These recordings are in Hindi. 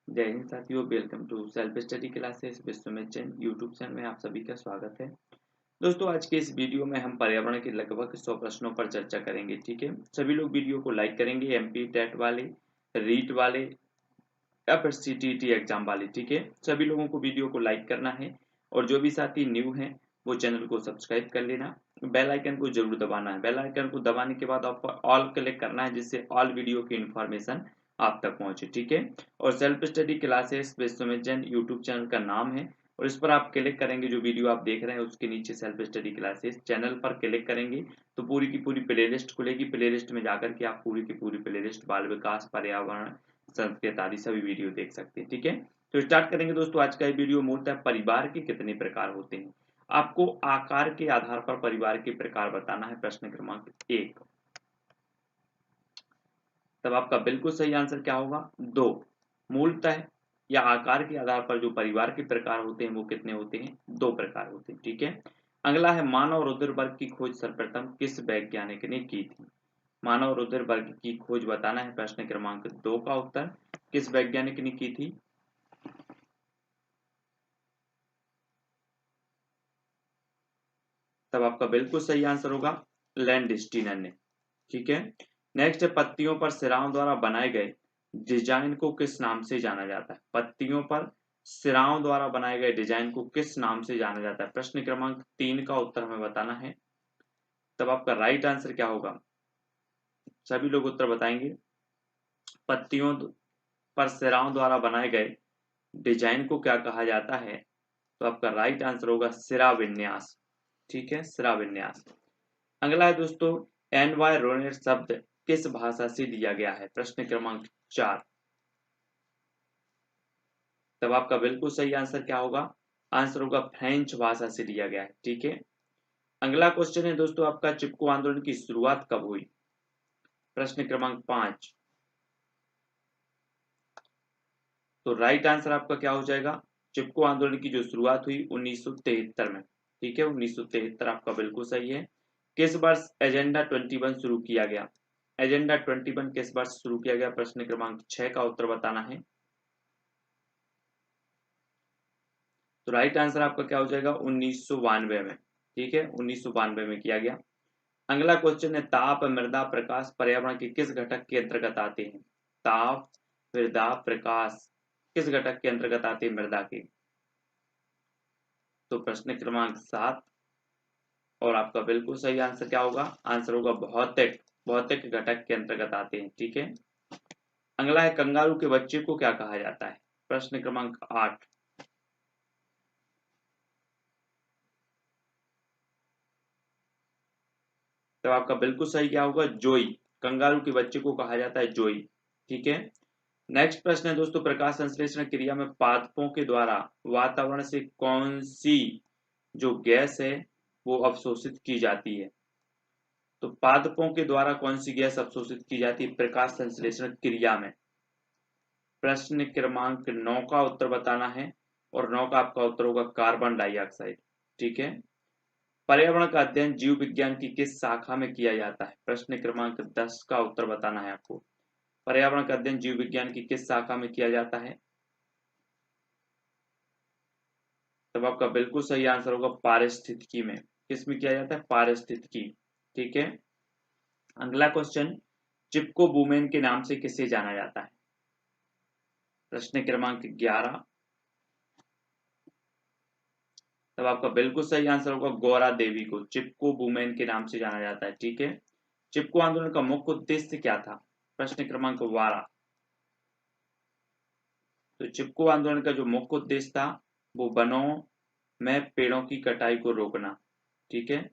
जय हिंद साथियों, welcome to self study classes Vishwamit Jain YouTube channel में आप सभी का स्वागत है। दोस्तों, आज के इस वीडियो में हम पर्यावरण के लगभग 100 प्रश्नों पर चर्चा करेंगे। ठीक है, सभी लोग वीडियो को लाइक करेंगे, एमपी टेट वाले, रीट वाले या फिर सीटीईटी एग्जाम वाले। ठीक है, सभी लोगों को वीडियो को लाइक करना है और जो भी साथी न्यू हैं वो चैनल को सब्सक्राइब कर लेना, बेल आइकन को जरूर दबाना है। बेल आइकन को दबाने के बाद आपको ऑल क्लिक करना है, जिससे ऑल वीडियो की इन्फॉर्मेशन आप तक पहुंचे। ठीक है, और self study classes Vishwamit Jain YouTube channel का नाम है और इस पर आप क्लिक करेंगे, जो वीडियो आप देख रहे हैं उसके नीचे सेल्फ स्टडी क्लासेस चैनल पर क्लिक करेंगे तो पूरी की पूरी प्लेलिस्ट खुलेगी। प्लेलिस्ट में जाकर के आप पूरी की पूरी प्लेलिस्ट बाल विकास, पर्यावरण, संस्कृत आदि सभी वीडियो देख सकते हैं। ठीक है, तो स्टार्ट करेंगे दोस्तों। आज का ये वीडियो मूलतः परिवार के कितने प्रकार होते हैं, आपको आकार के आधार पर परिवार के प्रकार बताना है। प्रश्न क्रमांक 1। तब आपका बिल्कुल सही आंसर क्या होगा? 2। मूलतः या आकार के आधार पर जो परिवार के प्रकार होते हैं वो कितने होते हैं? 2 प्रकार होते हैं। ठीक है, अगला है मानव रुधिर वर्ग की खोज सर्वप्रथम किस वैज्ञानिक ने की थी? मानव रुधिर वर्ग की खोज बताना है। प्रश्न क्रमांक 2 का उत्तर किस वैज्ञानिक ने की थी? तब आपका बिल्कुल सही आंसर होगा लैंडस्टीनर ने। ठीक है, नेक्स्ट है पत्तियों पर सिराओं द्वारा बनाए गए डिजाइन को किस नाम से जाना जाता है? पत्तियों पर सिराओं द्वारा बनाए गए डिजाइन को किस नाम से जाना जाता है? प्रश्न क्रमांक 3 का उत्तर हमें बताना है। तब आपका राइट आंसर क्या होगा? सभी लोग उत्तर बताएंगे। पत्तियों पर सिराओं द्वारा बनाए गए डिजाइन को क्या कहा जाता है? तो आपका राइट आंसर होगा सिरा विन्यास। ठीक है, सिरा विन्यास। अगला है दोस्तों एनवायरोनेट शब्द किस भाषा से लिया गया है? प्रश्न क्रमांक 4। तब आपका बिल्कुल सही आंसर क्या होगा? आंसर होगा फ्रेंच भाषा से लिया गया है। ठीक है, अगला क्वेश्चन है दोस्तों आपका चिपको आंदोलन की शुरुआत कब हुई? प्रश्न क्रमांक 5। तो राइट आंसर आपका क्या हो जाएगा? चिपको आंदोलन की जो शुरुआत हुई 1973 में। ठीक है, 1973 आपका बिल्कुल सही है। किस वर्ष एजेंडा 21 शुरू किया गया? एजेंडा 21 किस वर्ष शुरू किया गया? प्रश्न क्रमांक 6 का उत्तर बताना है। तो राइट आंसर आपका क्या हो जाएगा? 1992 में। ठीक है, 1992 में किया गया। अगला क्वेश्चन है ताप, मृदा, प्रकाश पर्यावरण के किस घटक के अंतर्गत आते हैं? ताप, मृदा, प्रकाश किस घटक के अंतर्गत आते हैं मृदा के? तो प्रश्न क्रमांक 7 और आपका बिल्कुल सही आंसर क्या होगा? आंसर होगा भौतिक। भौतिक घटक के अंतर्गत आते हैं। ठीक है, अगला है कंगारू के बच्चे को क्या कहा जाता है? प्रश्न क्रमांक 8। तो आपका बिल्कुल सही क्या होगा? जोई। कंगारू के बच्चे को कहा जाता है जोई। ठीक है, नेक्स्ट प्रश्न है दोस्तों प्रकाश संश्लेषण क्रिया में पादपों के द्वारा वातावरण से कौन सी जो गैस है वो अवशोषित की जाती है? तो पादपों के द्वारा कौन सी गैस अवशोषित की जाती है प्रकाश संश्लेषण क्रिया में? प्रश्न क्रमांक 9 का उत्तर बताना है और 9 का आपका उत्तर होगा कार्बन डाइऑक्साइड। ठीक है, पर्यावरण का अध्ययन जीव विज्ञान की किस शाखा में किया जाता है? प्रश्न क्रमांक 10 का उत्तर बताना है आपको। पर्यावरण का अध्ययन जीव विज्ञान की किस शाखा में किया जाता है? तब आपका बिल्कुल सही आंसर होगा पारिस्थितिकी में। किस में किया जाता है? पारिस्थितिकी। ठीक है, अगला क्वेश्चन चिपको बुमेन के नाम से किसे जाना जाता है? प्रश्न क्रमांक 11। तब आपका बिल्कुल सही आंसर होगा गौरा देवी को चिपको बुमेन के नाम से जाना जाता है। ठीक है, चिपको आंदोलन का मुख्य उद्देश्य क्या था? प्रश्न क्रमांक 12। तो चिपको आंदोलन का जो मुख्य उद्देश्य था वो वनों में पेड़ों की कटाई को रोकना। ठीक है,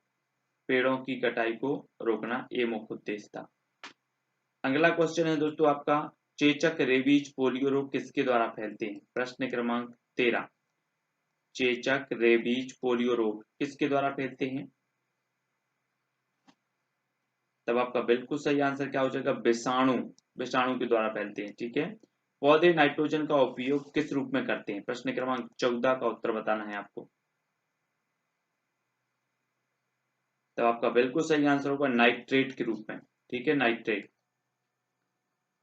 पेड़ों की कटाई को रोकना ये मुख्य उद्देश्य था। अगला क्वेश्चन है दोस्तों आपका चेचक, रेबीज, पोलियो रोग किसके द्वारा फैलते हैं? प्रश्न क्रमांक 13। चेचक, रेबीज, पोलियो रोग किसके द्वारा फैलते हैं? तब आपका बिल्कुल सही आंसर क्या हो जाएगा? विषाणु। विषाणु के द्वारा फैलते हैं। ठीक है, पौधे नाइट्रोजन का उपयोग किस रूप में करते हैं? प्रश्न क्रमांक 14 का उत्तर बताना है आपको। तब आपका बिल्कुल सही आंसर होगा नाइट्रेट के रूप में। ठीक है, नाइट्रेट।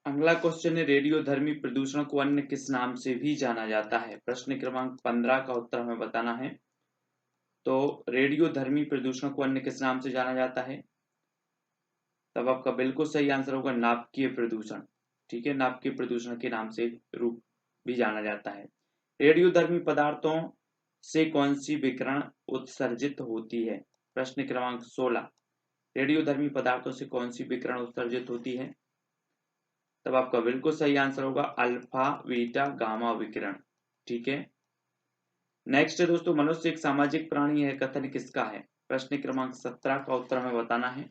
अगला क्वेश्चन है, रेडियोधर्मी प्रदूषण को अन्य किस नाम से भी जाना जाता है? प्रश्न क्रमांक 15 का उत्तर हमें बताना है। तो रेडियोधर्मी प्रदूषण को अन्य किस नाम से जाना जाता है? तब आपका बिल्कुल सही आंसर होगा नाभिकीय प्रदूषण। ठीक है, नाभिकीय प्रदूषण के नाम से रूप भी जाना जाता है। रेडियोधर्मी पदार्थों से कौन सी विकिरण उत्सर्जित होती है? प्रश्न क्रमांक 16, रेडियोधर्मी पदार्थों से कौन सी विकिरण उत्सर्जित होती है? तब आपका बिल्कुल सही आंसर होगा अल्फा बीटा गामा विकिरण। ठीक है, नेक्स्ट है दोस्तों, मनुष्य एक सामाजिक प्राणी है, कथन किसका है? प्रश्न क्रमांक 17 का उत्तर हमें बताना है।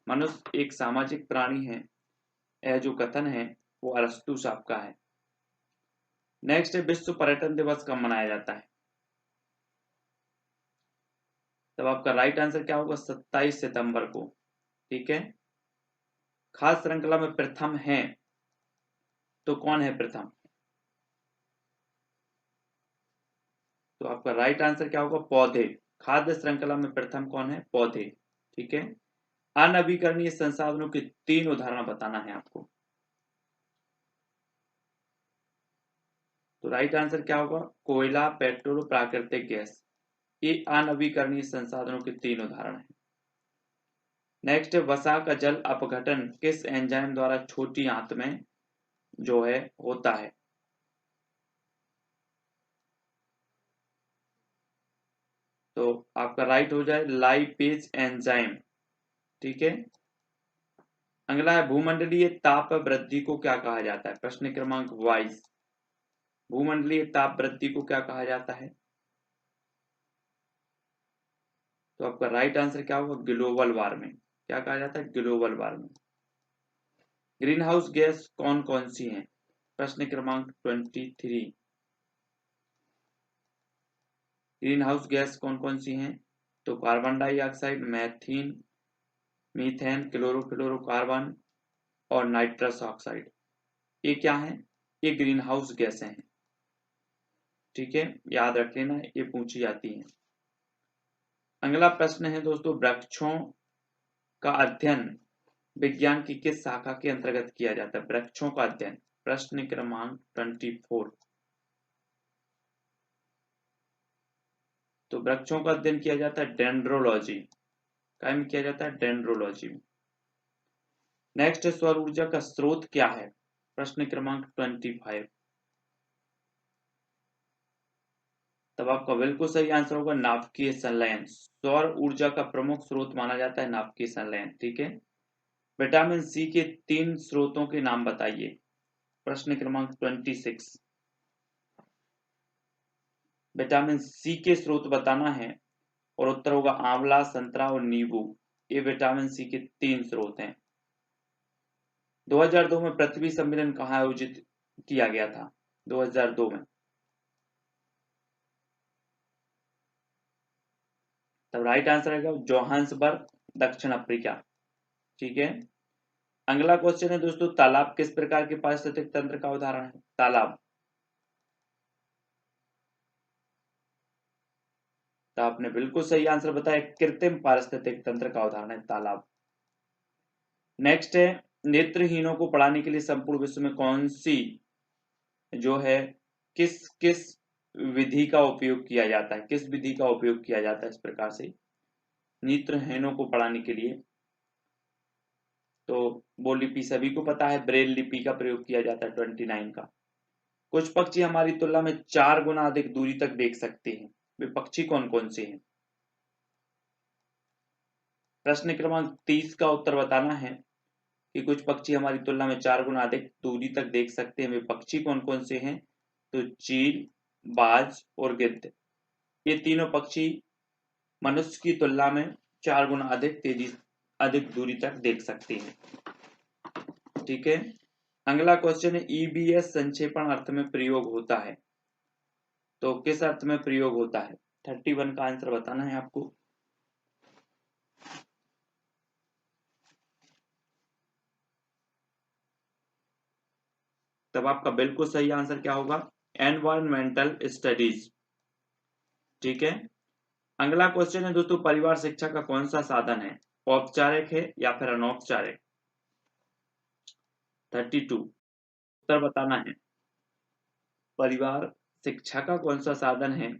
मनुष्य एक सामाजिक प्राणी है, यह जो कथन है वो अरस्तु साहब का है। नेक्स्ट है, विश्व पर्यटन दिवस कब मनाया जाता है? तब आपका राइट आंसर क्या होगा? 27 सितंबर को। ठीक है, खाद्य श्रृंखला में प्रथम है तो कौन है प्रथम? तो आपका राइट आंसर क्या होगा? पौधे। खाद्य श्रृंखला में प्रथम कौन है? पौधे। ठीक है, अनवीकरणीय संसाधनों के 3 उदाहरण बताना है आपको। तो राइट आंसर क्या होगा? कोयला, पेट्रोल, प्राकृतिक गैस। ये अनवीकरणीय संसाधनों के 3 उदाहरण हैं। नेक्स्ट है, वसा का जल अपघटन किस एंजाइम द्वारा छोटी आंत में जो है होता है? तो आपका राइट हो जाए लाइपेज एंजाइम। ठीक है, अगला है, भूमंडलीय ताप वृद्धि को क्या कहा जाता है? प्रश्न क्रमांक 22, भूमंडलीय ताप वृद्धि को क्या कहा जाता है? तो आपका राइट आंसर क्या होगा? Global warming. क्या कहा जाता है? Global warming. Green house gas कौन कौन सी हैं? प्रश्न क्रमांक 23, ग्रीन हाउस गैस कौन कौन सी हैं? तो carbon dioxide, methane, methane, chlorofluorocarbon और नाइट्रस ऑक्साइड। ये क्या है? ये ग्रीन हाउस गैसें हैं। ठीक है, याद रख लेना, ये पूछी जाती हैं। अगला प्रश्न है दोस्तों, वृक्षों का अध्ययन विज्ञान की किस शाखा के अंतर्गत किया जाता है? वृक्षों का अध्ययन। प्रश्न क्रमांक 24, तो वृक्षों का अध्ययन किया जाता है डेंड्रोलॉजी। क्या में किया जाता है? डेंड्रोलॉजी में। नेक्स्ट है, सौर ऊर्जा का स्रोत क्या है? प्रश्न क्रमांक 25, तब आपका बिल्कुल सही आंसर होगा नाभिकीय संलयन। सौर ऊर्जा का प्रमुख स्रोत माना जाता है नाभिकीय संलयन। ठीक है, विटामिन सी के 3 स्रोतों के नाम बताइए। प्रश्न क्रमांक 26, विटामिन सी के स्रोत बताना है और उत्तर होगा आंवला, संतरा और नींबू। ये विटामिन सी के 3 स्रोत हैं। 2002 में पृथ्वी सम्मेलन कहाँ आयोजित किया गया था? 2002 में। तब राइट आंसर आएगा जोहान्सबर्ग, दक्षिण अफ्रीका। ठीक है, अगला क्वेश्चन है दोस्तों, तालाब किस प्रकार के पारिस्थितिक तंत्र का उदाहरण है? तालाब। तो आपने बिल्कुल सही आंसर बताया, कृत्रिम पारिस्थितिक तंत्र का उदाहरण है तालाब। नेक्स्ट है, नेत्रहीनों को पढ़ाने के लिए संपूर्ण विश्व में कौन सी जो है किस किस विधि का उपयोग किया जाता है? किस विधि का उपयोग किया जाता है इस प्रकार से नेत्रहीनों को पढ़ाने के लिए? तो वो लिपि सभी को पता है, ब्रेल लिपि का प्रयोग किया जाता है 29 का। कुछ पक्षी हमारी तुलना में 4 गुना अधिक दूरी तक देख सकते हैं, वे पक्षी कौन कौन से हैं? प्रश्न क्रमांक 30 का उत्तर बताना है कि कुछ पक्षी हमारी तुलना में 4 गुना अधिक दूरी तक देख सकते हैं, वे पक्षी कौन कौन से हैं? तो चील, बाज और गिद्ध, ये तीनों पक्षी मनुष्य की तुलना में 4 गुना अधिक दूरी तक देख सकते हैं। ठीक है, अगला क्वेश्चन है, ईबीएस संक्षेपण अर्थ में प्रयोग होता है, तो किस अर्थ में प्रयोग होता है? 31 का आंसर बताना है आपको। तब आपका बिल्कुल सही आंसर क्या होगा? Environmental studies. ठीक है, अगला क्वेश्चन है दोस्तों, परिवार शिक्षा का कौन सा साधन है? औपचारिक है या फिर अनौपचारिक? 32 उत्तर बताना है। परिवार शिक्षा का कौन सा साधन है?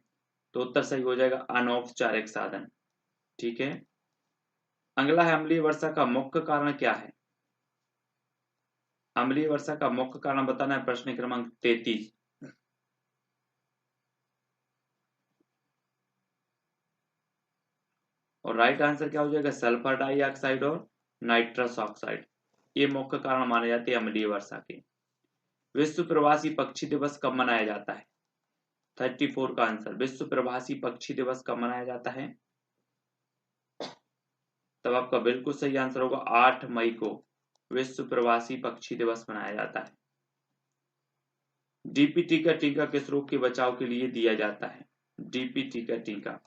तो उत्तर सही हो जाएगा अनौपचारिक साधन। ठीक है। अगला है अम्लीय वर्षा का मुख्य कारण क्या है? अम्लीय वर्षा का मुख्य कारण बताना है, प्रश्न क्रमांक 33। और राइट आंसर क्या हो जाएगा? सल्फर डाइऑक्साइड और नाइट्रस ऑक्साइड, ये मुख्य कारण माने जाते हैं अम्लीय वर्षा के। विश्व प्रवासी पक्षी दिवस कब मनाया जाता है? 34 का आंसर, विश्व प्रवासी पक्षी दिवस कब मनाया जाता है? तब आपका बिल्कुल सही आंसर होगा 8 मई को विश्व प्रवासी पक्षी दिवस मनाया जाता है। डीपीटी का टीका किस रोग के बचाव के लिए दिया जाता है? डीपीटी का टीका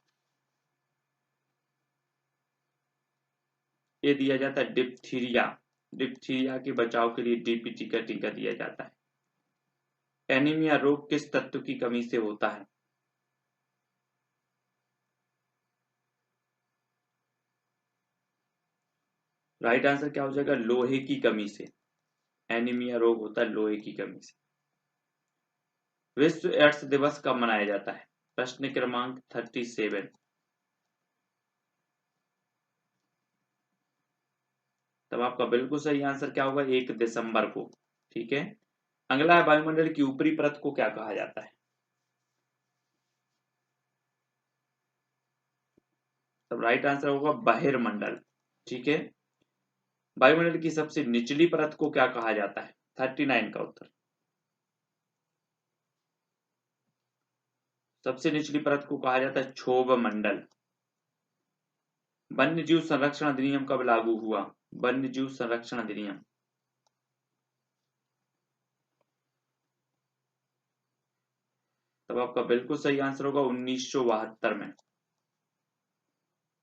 ये दिया जाता है डिप्थीरिया, डिप्थीरिया के बचाव के लिए डीपीटी का टीका दिया जाता है। एनीमिया रोग किस तत्व की कमी से होता है? राइट आंसर क्या हो जाएगा? लोहे की कमी से। एनीमिया रोग होता है लोहे की कमी से। विश्व एड्स दिवस कब मनाया जाता है? प्रश्न क्रमांक 37। तब आपका बिल्कुल सही आंसर क्या होगा? 1 दिसंबर को। ठीक है। अगला है वायुमंडल की ऊपरी परत को क्या कहा जाता है? तब राइट आंसर होगा बहिर्मंडल। ठीक है। वायुमंडल की सबसे निचली परत को क्या कहा जाता है? 39 का उत्तर। सबसे निचली परत को कहा जाता है क्षोभ मंडल। वन्य जीव संरक्षण अधिनियम कब लागू हुआ? वन्य जीव संरक्षण अधिनियम, तब आपका बिल्कुल सही आंसर होगा 1972 में।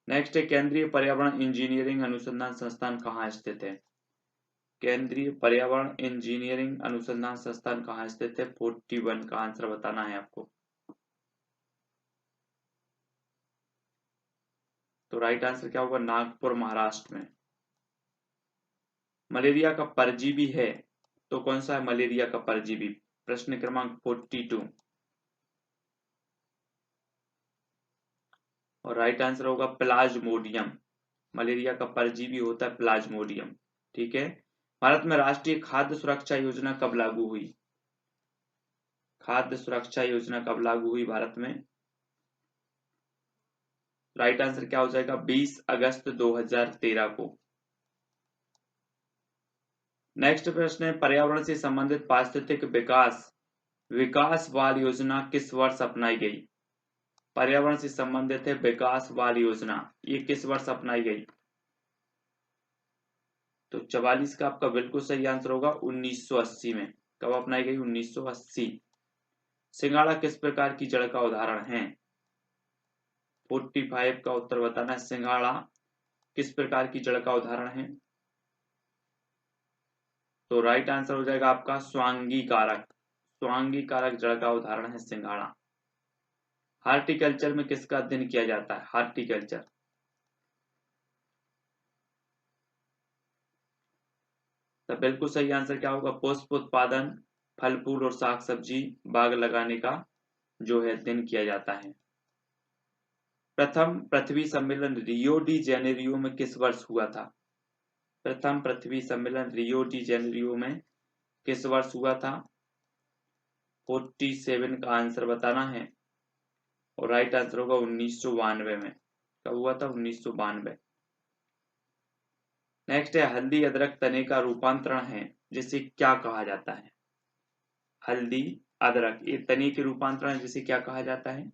नेक्स्ट है केंद्रीय पर्यावरण इंजीनियरिंग अनुसंधान संस्थान कहाँ स्थित है? केंद्रीय पर्यावरण इंजीनियरिंग अनुसंधान संस्थान कहाँ स्थित है? 41 का आंसर बताना है आपको। तो राइट आंसर क्या होगा? नागपुर महाराष्ट्र में। मलेरिया का परजीवी है तो कौन सा है मलेरिया का परजीवी? प्रश्न क्रमांक 42। और राइट आंसर होगा प्लाज्मोडियम। मलेरिया का परजीवी होता है प्लाज्मोडियम। ठीक है। भारत में राष्ट्रीय खाद्य सुरक्षा योजना कब लागू हुई? खाद्य सुरक्षा योजना कब लागू हुई भारत में? राइट आंसर क्या हो जाएगा? 20 अगस्त 2013 को। नेक्स्ट प्रश्न है पर्यावरण से संबंधित पारिस्थितिक विकास विकास वाल योजना किस वर्ष अपनाई गई? पर्यावरण से संबंधित है विकास वाल योजना, ये किस वर्ष अपनाई गई? तो 44 का आपका बिल्कुल सही आंसर होगा 1980 में। कब अपनाई गई? 1980। सिंघाड़ा किस प्रकार की जड़ का उदाहरण है? 45 का उत्तर बताना है। सिंघाड़ा किस प्रकार की जड़ का उदाहरण है? तो राइट आंसर हो जाएगा आपका स्वांगी कारक। स्वांगी कारक जड़ का उदाहरण है सिंघाड़ा। हार्टिकल्चर में किसका अध्ययन किया जाता है? हार्टिकल्चर, तो बिल्कुल सही आंसर क्या होगा? पुष्प उत्पादन, फल फूल और साग सब्जी बाग लगाने का जो है अध्ययन किया जाता है। प्रथम पृथ्वी सम्मेलन रियो डी जेनेरियो में किस वर्ष हुआ था? प्रथम पृथ्वी सम्मेलन रियो डी जेनेरियो में किस वर्ष हुआ था? 47 का आंसर बताना है। और राइट आंसर होगा 1992 में। कब हुआ था? 1992। नेक्स्ट है हल्दी अदरक तने का रूपांतरण है जिसे क्या कहा जाता है? हल्दी अदरक ये तने के रूपांतरण जिसे क्या कहा जाता है?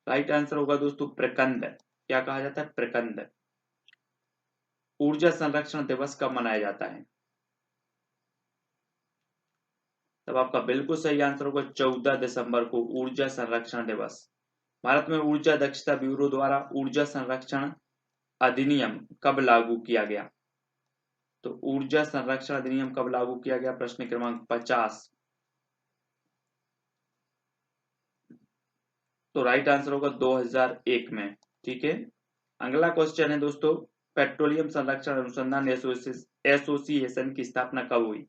राइट आंसर होगा दोस्तों प्रकंद। क्या कहा जाता है? प्रकंद। ऊर्जा संरक्षण दिवस कब मनाया जाता है? तब आपका बिल्कुल सही आंसर होगा 14 दिसंबर को ऊर्जा संरक्षण दिवस। भारत में ऊर्जा दक्षता ब्यूरो द्वारा ऊर्जा संरक्षण अधिनियम कब लागू किया गया? तो ऊर्जा संरक्षण अधिनियम कब लागू किया गया? प्रश्न क्रमांक 50। तो राइट आंसर होगा 2001 में। ठीक है। अगला क्वेश्चन है दोस्तों, पेट्रोलियम संरक्षण अनुसंधान एसोसिएशन की स्थापना कब हुई?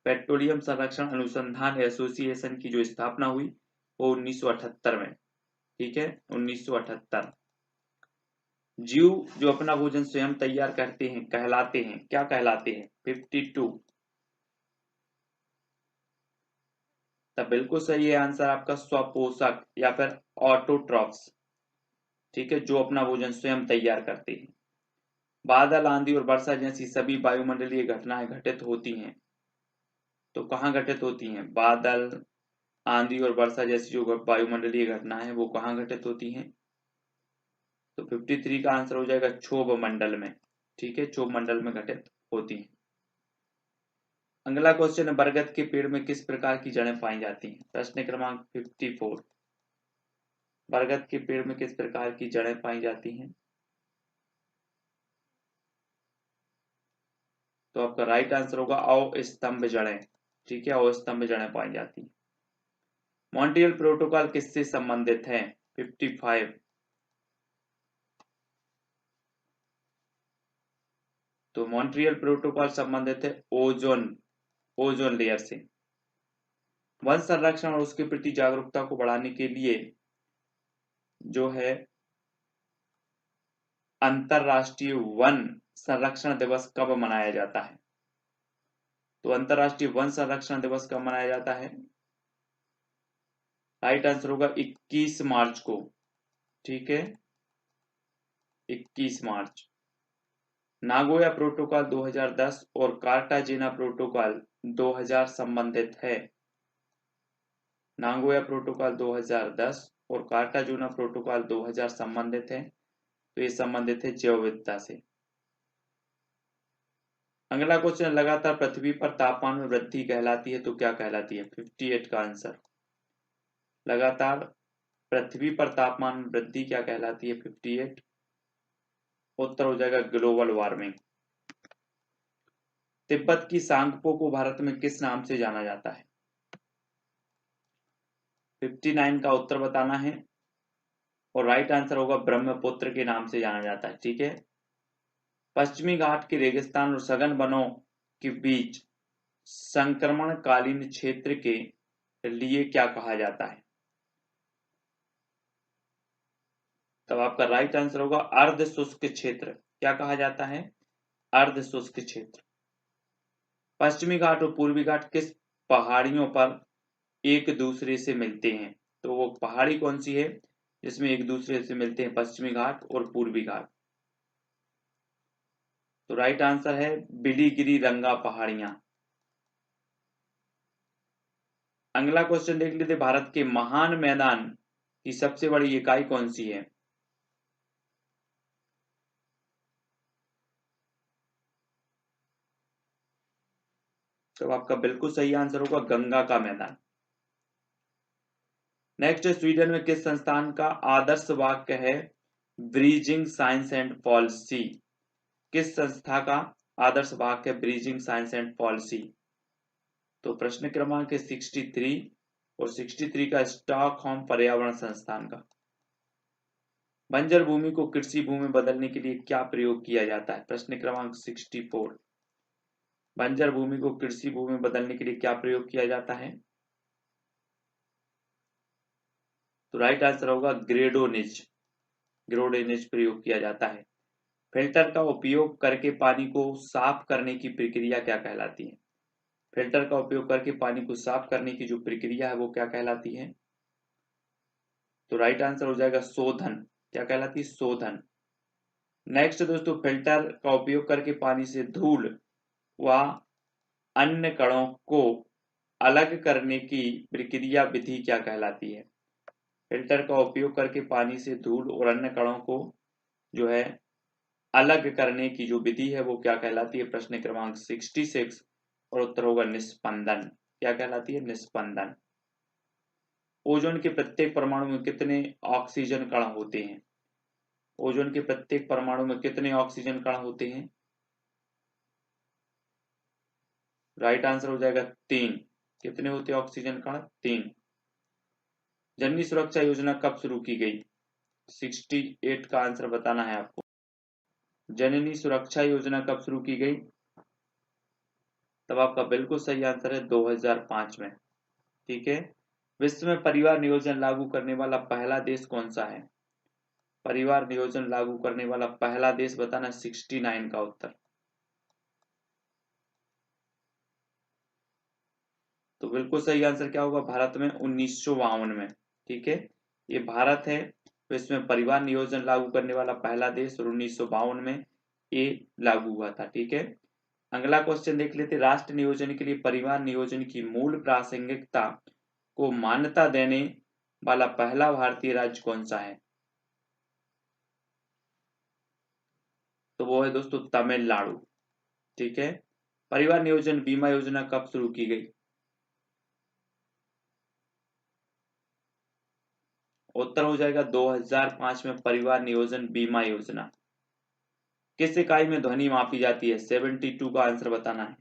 पेट्रोलियम संरक्षण अनुसंधान एसोसिएशन की जो स्थापना हुई वो 1978 में, ठीक है, 1978। जीव जो अपना भोजन स्वयं तैयार करते हैं कहलाते हैं, क्या कहलाते हैं? 52। तब बिल्कुल सही है आंसर आपका, स्वपोषक या फिर ऑटोट्रॉफ्स, ठीक है, जो अपना भोजन स्वयं तैयार करते हैं। बादल, आंधी और वर्षा जैसी सभी वायुमंडलीय घटनाएं घटित होती हैं, तो कहाँ घटित होती हैं? बादल, आंधी और वर्षा जैसी जो वायुमंडलीय घटनाएं हैं वो कहाँ घटित होती हैं? तो 53 का आंसर हो जाएगा क्षोभ मंडल में, ठीक है, क्षोभ मंडल में घटित होती हैं। अगला क्वेश्चन है, बरगद के पेड़ में किस प्रकार की जड़ें पाई जाती हैं? प्रश्न क्रमांक 54। बरगद के पेड़ में किस प्रकार की जड़ें पाई जाती हैं? तो आपका राइट आंसर होगा अवस्तंभ जड़ें, ठीक है, अवस्तंभ जड़ें पाई जाती हैं। मॉन्ट्रियल प्रोटोकॉल किससे संबंधित है? 55। तो मॉन्ट्रियल प्रोटोकॉल संबंधित है ओजोन लेयर से। वन संरक्षण और उसके प्रति जागरूकता को बढ़ाने के लिए जो है अंतरराष्ट्रीय वन संरक्षण दिवस कब मनाया जाता है? तो अंतरराष्ट्रीय वन संरक्षण दिवस कब मनाया जाता है? राइट आंसर होगा 21 मार्च को, ठीक है, 21 मार्च। नागोया प्रोटोकॉल 2010 और कार्टाजेना प्रोटोकॉल 2000 संबंधित है। नागोया प्रोटोकॉल 2010 और कार्टाजोना प्रोटोकॉल 2000 संबंधित है, तो ये संबंधित है जैव विविधता से। अगला क्वेश्चन, लगातार पृथ्वी पर तापमान में वृद्धि कहलाती है तो क्या कहलाती है? 58 का आंसर। लगातार पृथ्वी पर तापमान में वृद्धि क्या कहलाती है? 58। उत्तर हो जाएगा ग्लोबल वार्मिंग। तिब्बत की सांगपो को भारत में किस नाम से जाना जाता है? 59 का उत्तर बताना है और राइट आंसर होगा ब्रह्मपुत्र के नाम से जाना जाता है, ठीक है। पश्चिमी घाट के रेगिस्तान और सघन वनों के बीच संक्रमणकालीन क्षेत्र के लिए क्या कहा जाता है? तब आपका राइट आंसर होगा अर्ध शुष्क क्षेत्र। क्या कहा जाता है? अर्ध शुष्क क्षेत्र। पश्चिमी घाट और पूर्वी घाट किस पहाड़ियों पर एक दूसरे से मिलते हैं? तो वो पहाड़ी कौन सी है जिसमें एक दूसरे से मिलते हैं पश्चिमी घाट और पूर्वी घाट? तो राइट आंसर है बिलीगिरी रंगा पहाड़ियां। अगला क्वेश्चन देख लेते, भारत के महान मैदान की सबसे बड़ी इकाई कौन सी है? तो आपका बिल्कुल सही आंसर होगा गंगा का मैदान। नेक्स्ट, स्वीडन में किस संस्थान का आदर्श वाक्य है ब्रीजिंग साइंस एंड पॉलिसी? किस संस्था का आदर्श वाक्य है ब्रीजिंग साइंस एंड पॉलिसी? तो प्रश्न क्रमांक 63 और 63 का स्टॉकहोम पर्यावरण संस्थान का। बंजर भूमि को कृषि भूमि बदलने के लिए क्या प्रयोग किया जाता है? प्रश्न क्रमांक 64। बंजर भूमि को कृषि भूमि बदलने के लिए क्या प्रयोग किया जाता है? तो राइट आंसर होगा ग्रेडोनिज। ग्रेडोनिज प्रयोग किया जाता है। फिल्टर का उपयोग करके पानी को साफ करने की प्रक्रिया क्या कहलाती है? फिल्टर का उपयोग करके पानी को साफ करने की जो प्रक्रिया है वो क्या कहलाती है? तो राइट आंसर हो जाएगा शोधन। क्या कहलाती है? शोधन। नेक्स्ट दोस्तों, फिल्टर का उपयोग करके पानी से धूल व अन्य कणों को अलग करने की प्रक्रिया विधि क्या कहलाती है? फिल्टर का उपयोग करके पानी से धूल और अन्य कणों को जो है अलग करने की जो विधि है वो क्या कहलाती है? प्रश्न क्रमांक 66 और उत्तर होगा निस्पंदन। क्या कहलाती है? निस्पंदन। ओजोन के प्रत्येक परमाणु में कितने ऑक्सीजन कण होते हैं? ओजोन के प्रत्येक परमाणु में कितने ऑक्सीजन कण होते हैं? राइट आंसर हो जाएगा 3। कितने होते हैं ऑक्सीजन कण? 3। जननी सुरक्षा योजना कब शुरू की गई? 68 का आंसर बताना है आपको। जननी सुरक्षा योजना कब शुरू की गई? तब आपका बिल्कुल सही आंसर है 2005 में। ठीक है। विश्व में परिवार नियोजन लागू करने वाला पहला देश कौन सा है? परिवार नियोजन लागू करने वाला पहला देश बताना, 69 का उत्तर। तो बिल्कुल सही आंसर क्या होगा? भारत में 1952 में। ठीक है, ये भारत है तो इसमें परिवार नियोजन लागू करने वाला पहला देश, और 1952 में ये लागू हुआ था। ठीक है, अगला क्वेश्चन देख लेते। राष्ट्र नियोजन के लिए परिवार नियोजन की मूल प्रासंगिकता को मान्यता देने वाला पहला भारतीय राज्य कौन सा है? तो वो है दोस्तों तमिलनाडु। ठीक है, परिवार नियोजन बीमा योजना कब शुरू की गई? उत्तर हो जाएगा 2005 में परिवार नियोजन बीमा योजना। किस इकाई में ध्वनि मापी जाती है? 72 का आंसर बताना है।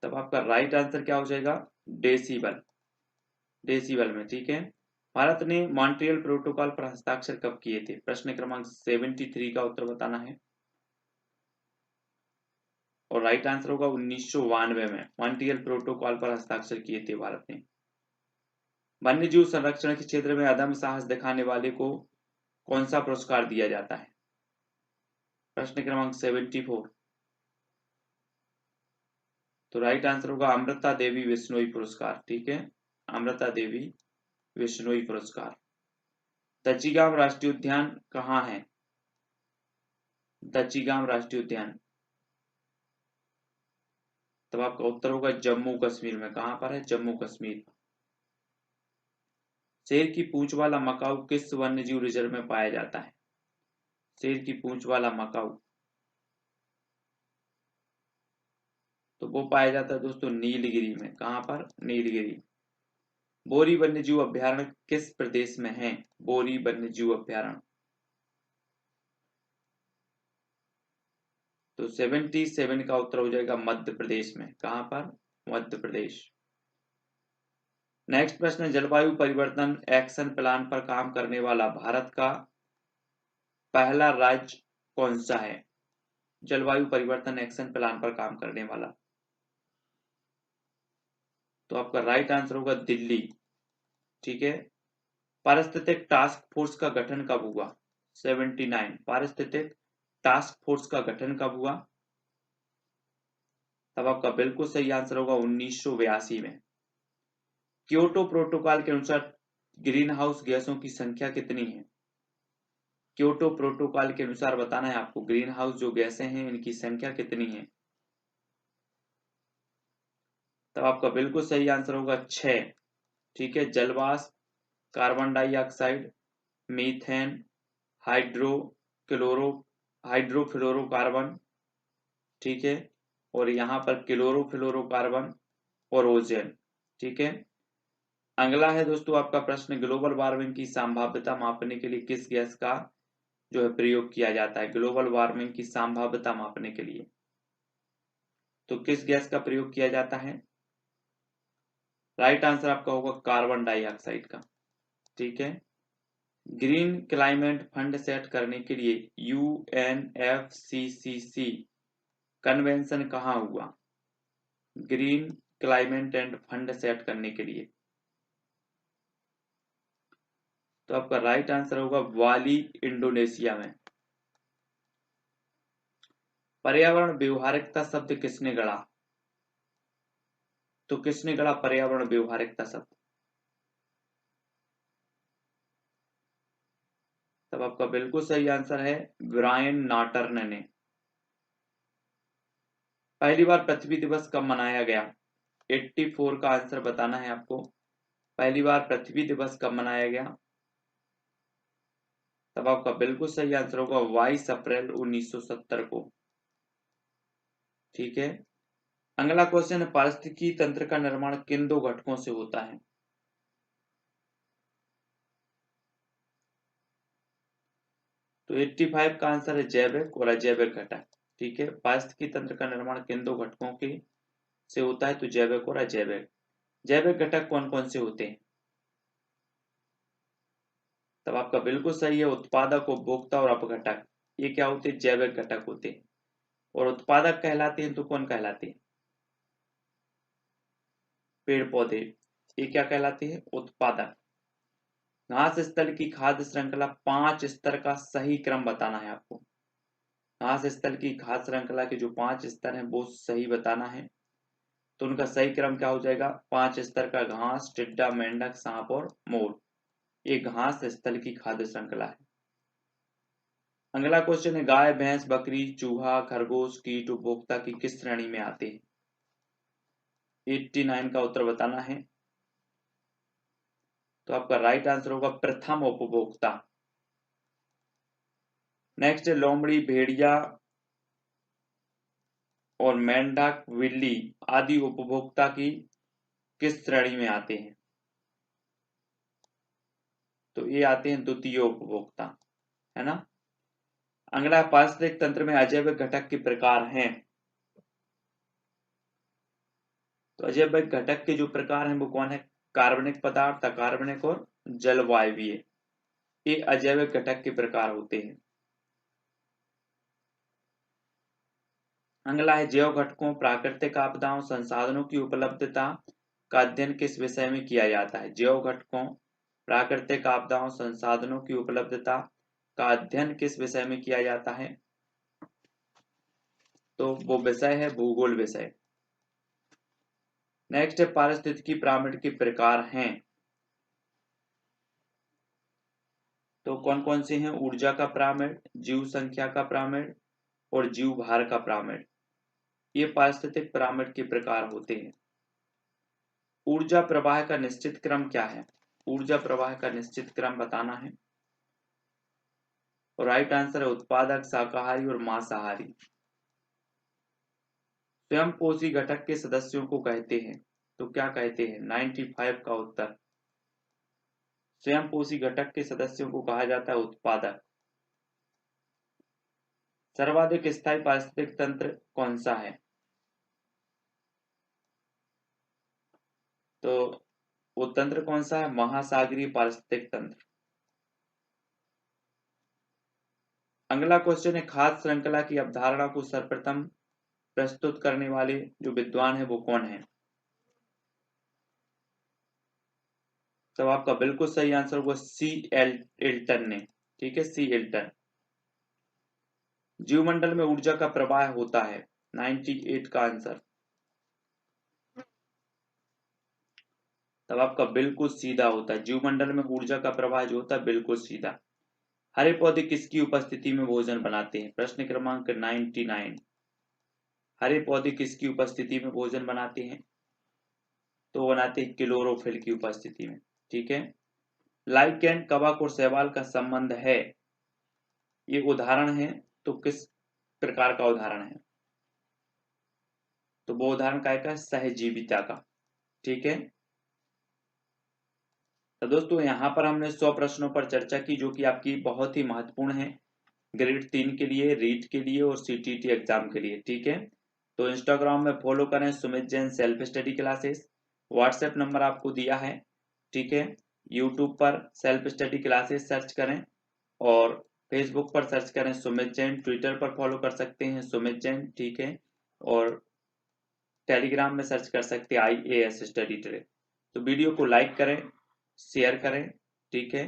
तब आपका राइट आंसर क्या हो जाएगा? डेसिबल। डेसिबल में। ठीक है, भारत ने मॉन्ट्रियल प्रोटोकॉल पर हस्ताक्षर कब किए थे? प्रश्न क्रमांक 73 का उत्तर बताना है। और राइट आंसर होगा 1992 में मॉन्ट्रियल प्रोटोकॉल पर हस्ताक्षर किए थे भारत ने। वन्य जीव संरक्षण के क्षेत्र में अदम्य साहस दिखाने वाले को कौन सा पुरस्कार दिया जाता है? प्रश्न क्रमांक 74। तो राइट आंसर होगा अमृता देवी बिश्नोई पुरस्कार। ठीक है, अमृता देवी बिश्नोई पुरस्कार। दच्चीगाम राष्ट्रीय उद्यान कहाँ है? दच्चीगाम राष्ट्रीय उद्यान। तब आपका उत्तर होगा जम्मू कश्मीर में। कहां पर है? जम्मू कश्मीर। शेर की पूंछ वाला मकाऊ किस वन्य जीव रिजर्व में पाया जाता है? शेर की पूंछ वाला मकाऊ, तो वो पाया जाता है दोस्तों नीलगिरी में। कहां पर? नीलगिरी। बोरी वन्य जीव अभ्यारण्य किस प्रदेश में है? बोरी वन्य जीव अभ्यारण्य। तो 77 का उत्तर हो जाएगा मध्य प्रदेश में। कहां पर? मध्य प्रदेश। नेक्स्ट प्रश्न, जलवायु परिवर्तन एक्शन प्लान पर काम करने वाला भारत का पहला राज्य कौन सा है? जलवायु परिवर्तन एक्शन प्लान पर काम करने वाला। तो आपका राइट आंसर होगा दिल्ली। ठीक है, पारिस्थितिक टास्क फोर्स का गठन कब हुआ? 79। पारिस्थितिक टास्क फोर्स का गठन कब हुआ? तब आपका बिल्कुल सही आंसर होगा 1982 में। क्योटो प्रोटोकॉल के अनुसार ग्रीन हाउस गैसों की संख्या कितनी है? क्योटो प्रोटोकॉल के अनुसार बताना है आपको, ग्रीन हाउस जो गैसें हैं इनकी संख्या कितनी है? तब आपका बिल्कुल सही आंसर होगा 6। ठीक है, जलवाष्प, carbon dioxide, methane, hydro chloro hydrofluorocarbon. ठीक है, और यहाँ पर क्लोरोफ्लोरोकार्बन और ओजोन। ठीक है, अगला है दोस्तों आपका प्रश्न, ग्लोबल वार्मिंग की संभाव्यता मापने के लिए किस गैस का जो है प्रयोग किया जाता है? ग्लोबल वार्मिंग की संभाव्यता मापने के लिए तो किस गैस का प्रयोग किया जाता है? राइट आंसर आपका होगा कार्बन डाइऑक्साइड का। ठीक है, ग्रीन क्लाइमेट फंड सेट करने के लिए UNFCCC कन्वेंशन कहाँ हुआ? Green climate end fund set करने के लिए। तो आपका राइट आंसर होगा बाली, इंडोनेशिया में। पर्यावरण व्यवहारिकता शब्द किसने गढ़ा? तो किसने गढ़ा पर्यावरण व्यवहारिकता शब्द? तब आपका बिल्कुल सही आंसर है ब्रायन नाटर्न ने। पहली बार पृथ्वी दिवस कब मनाया गया? 84 का आंसर बताना है आपको। पहली बार पृथ्वी दिवस कब मनाया गया? तब आपका बिल्कुल सही आंसर होगा 22 अप्रैल 1970 को। ठीक है, अगला क्वेश्चन है, पारिस्थितिकी तंत्र का निर्माण किन दो घटकों से होता है? तो 85 का आंसर है जैविक और अजैविक घटक। ठीक है, पारिस्थितिकी तंत्र का निर्माण किन दो घटकों के से होता है? तो जैविक और अजैविक। जैविक घटक कौन कौन से होते हैं? तब आपका बिल्कुल सही है, उत्पादक, उपभोक्ता और अपघटक, ये क्या होते हैं? जैविक घटक होते हैं। और उत्पादक कहलाते हैं तो कौन कहलाते हैं? पेड़ पौधे, ये क्या कहलाते हैं? उत्पादक। घास स्थल की खाद्य श्रृंखला 5 स्तर का सही क्रम बताना है आपको। घास स्थल की खाद्य श्रृंखला के जो 5 स्तर हैं वो सही बताना है। तो उनका सही क्रम क्या हो जाएगा? 5 स्तर का घास, टिड्डा, मेंढक, सांप और मोर, ये घास स्थल की खाद्य श्रृंखला है। अगला क्वेश्चन है, गाय, भैंस, बकरी, चूहा, खरगोश, कीट उपभोक्ता की किस श्रेणी में आते हैं? 89 का उत्तर बताना है। तो आपका राइट आंसर होगा प्रथम उपभोक्ता। नेक्स्ट है, लोमड़ी, भेड़िया और मेंढक, बिल्ली आदि उपभोक्ता की किस श्रेणी में आते हैं? तो ये आते हैं द्वितीय उपभोक्ता, है ना। अगला, पारिस्थितिक तंत्र में अजैविक घटक के प्रकार हैं। तो अजैविक घटक के जो प्रकार हैं वो कौन है? कार्बनिक पदार्थ, अकार्बनिक और जलवायवीय, ये अजैविक घटक के प्रकार होते हैं। अगला है, जैव घटकों, प्राकृतिक आपदाओं, संसाधनों की उपलब्धता का अध्ययन किस विषय में किया जाता है? जैव घटकों, प्राकृतिक आपदाओं, संसाधनों की उपलब्धता का अध्ययन किस विषय में किया जाता है? तो वो विषय है भूगोल विषय। नेक्स्ट है, पारिस्थितिकी पिरामिड के प्रकार हैं। तो कौन कौन से हैं? ऊर्जा का पिरामिड, जीव संख्या का पिरामिड और जीव भार का पिरामिड, ये पारिस्थितिक पिरामिड के प्रकार होते हैं। ऊर्जा प्रवाह का निश्चित क्रम क्या है? ऊर्जा प्रवाह का निश्चित क्रम बताना है। और राइट आंसर है उत्पादक, शाकाहारी और मांसाहारी। स्वयं पोषी घटक के सदस्यों को कहते हैं, तो क्या कहते हैं? 95 का उत्तर। स्वयं पोषी घटक के सदस्यों को कहा जाता है उत्पादक। सर्वाधिक स्थायी पारिस्थितिक तंत्र कौन सा है? तो वो तंत्र कौन सा है? महासागरीय पारिस्थितिक तंत्र। अगला क्वेश्चन है, खाद्य श्रृंखला की अवधारणा को सर्वप्रथम प्रस्तुत करने वाले जो विद्वान है वो कौन है? तो आपका बिल्कुल सही आंसर होगा एल्टन ने। ठीक है, एल्टन। जीवमंडल में ऊर्जा का प्रवाह होता है, 98 का आंसर। तब आपका बिल्कुल सीधा होता है, जीवमंडल में ऊर्जा का प्रवाह जो होता है बिल्कुल सीधा। हरे पौधे किसकी उपस्थिति में भोजन बनाते हैं? प्रश्न क्रमांक 99। हरे पौधे किसकी उपस्थिति में भोजन बनाते हैं? तो बनाते हैं क्लोरोफिल की उपस्थिति में। ठीक है। लाइकेन, कवक और शैवाल का संबंध है, ये उदाहरण है, तो किस प्रकार का उदाहरण है? तो वो उदाहरण काय का है? सहजीविता का। ठीक है। तो दोस्तों यहाँ पर हमने 100 प्रश्नों पर चर्चा की जो कि आपकी बहुत ही महत्वपूर्ण है, ग्रेड 3 के लिए, रीट के लिए और सीटीटी एग्जाम के लिए। ठीक है। तो इंस्टाग्राम में फॉलो करें Sumit Jain self study classes, WhatsApp number आपको दिया है। ठीक है। यूट्यूब पर सेल्फ स्टडी क्लासेस सर्च करें और फेसबुक पर सर्च करें सुमित जैन, ट्विटर पर फॉलो कर सकते हैं सुमित जैन। ठीक है। और टेलीग्राम में सर्च कर सकते हैं IAS स्टडी ट्रे। तो वीडियो को लाइक करें, शेयर करें। ठीक है।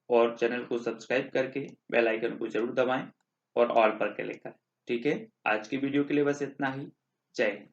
और चैनल को सब्सक्राइब करके बेल आइकन को जरूर दबाएं और ऑल पर क्लिक करें। ठीक है। आज की वीडियो के लिए बस इतना ही। जय हिंद।